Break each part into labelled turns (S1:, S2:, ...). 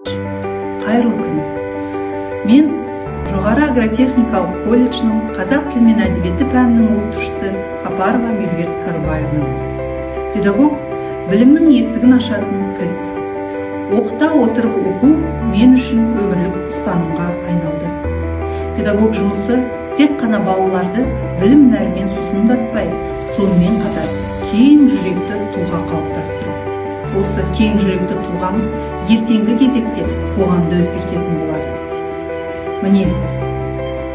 S1: Қайырлы күн. Мен жоғары агротехникалық колледжінің қазақ тілі мен әдебиеті пәнінің оқытушысы Қапарова Мелгерт Карбаевна. Педагог білімнің есігін ашатын кілт. Оқыта отырып оқу мен үшін өмірлік ұстанымға айналды. Педагог жұмысы тек қана балаларды білім нәрімен сусындатпай, сонымен қатар кең жүректі тұлға қалыптастыру. Осы кең жүректі тұлғамыз ертеңгі кезекте қоғамды өзгертетін болады. Міне,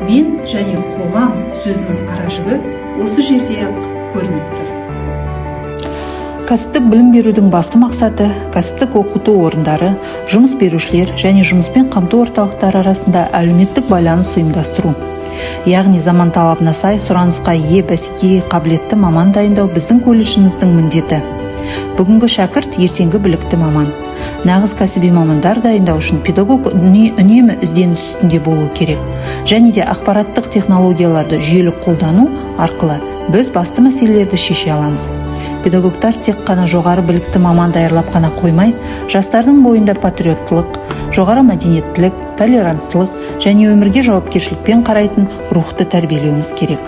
S1: мен және қоғам сөзінің аражігі осы жерде-ақ көрініп тұр.
S2: Кәсіптік білім берудің басты мақсаты кәсіптік оқыту орындары, жұмыс берушілер және жұмыспен қамту орталықтары арасында әлеуметтік байланыс ұйымдастыру. Яғни заман талабына сай сұранысқа ие бәсекеге қабілетті маман дайындау біздің колледжіміздің міндеті. Бүгінгі шәкірт ертеңгі білікті маман. Нағыз кәсіби мамандар дайындау үшін педагог үнемі ізденіс үстінде болу керек. Және де ақпараттық технологияларды жүйелі қолдану арқылы біз басты мәселелерді шеше аламыз. Педагогтар тек қана жоғары білікті маман даярлап қана қоймай, жастардың бойында патриоттылық, жоғары мәдениеттілік, толеранттылық және өмірге жауапкершілікпен қарайтын рухты тәрбиелеуіміз керек.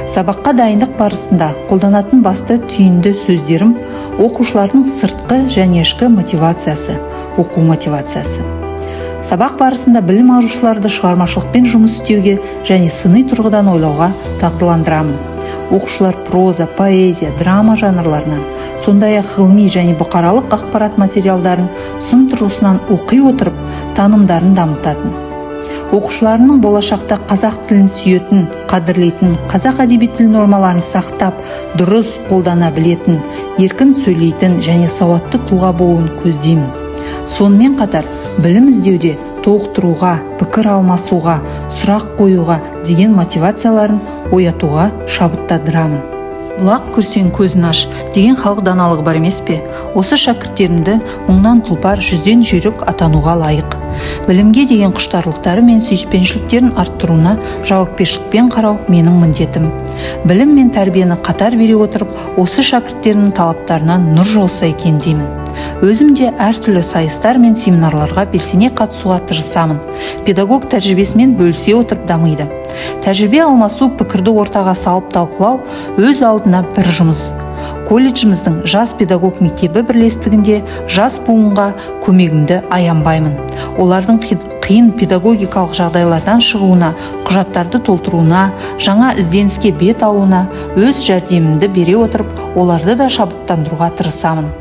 S2: Сабаққа дайындық барысында қолданатын басты түйінді сөздерім оқушылардың сыртқы және ішкі мотивациясы, оқу мотивациясы. Сабақ барысында білім алушыларды шығармашылықпен жұмыс істеуге және сыни тұрғыдан ойлауға дағдыландырамын. Оқушылар проза, поэзия, драма жанрларынан, сондай-ақ ғылыми және бұқаралық ақпарат материалдарын сын тұрғысынан оқи отырып, танымдарын дамытатын. Оқушыларының болашақта қазақ тілін сүйетін, қадірлейтін, қазақ әдеби тіл нормаларын сақтап, дұрыс қолдана білетін, еркін сөйлейтін және сауатты тұлға болуын көздеймін. Сонымен қатар, білім іздеуде толықтыруға, пікір алмасуға, сұрақ қоюға деген мотивацияларын оятуға шабыттандырамын. Бұлақ көрсең көзін аш деген халық даналығы бар емес пе? Осы шәкірттерімді мұңнан тұлпар, жүзден жүйрік атануға лайық. Білімге деген құштарлықтары мен сүйіспеншіліктерін арттыруына жауапкершілікпен қарау менің міндетім. Білім мен тәрбиені қатар бере отырып, осы шәкірттерінің талаптарынан нұр жауса екен деймін. Өзім де әртүрлі сайыстар мен семинарларға белсене қатысуға тырысамын. Педагог тәжірибесімен бөлісе отырып дамиды. Тәжірибе алмасу, пікірді ортаға салып талқылау өз алдына бір жұмыс. Колледжіміздің жас педагог мектебі бірлестігінде жас буынға көмегімді аянбаймын. Олардың қиын педагогикалық жағдайлардан шығуына, құжаттарды толтыруына, жаңа ізденіске бет алуына өз жәрдемімді бере отырып, оларды да шабыттандыруға тырысамын.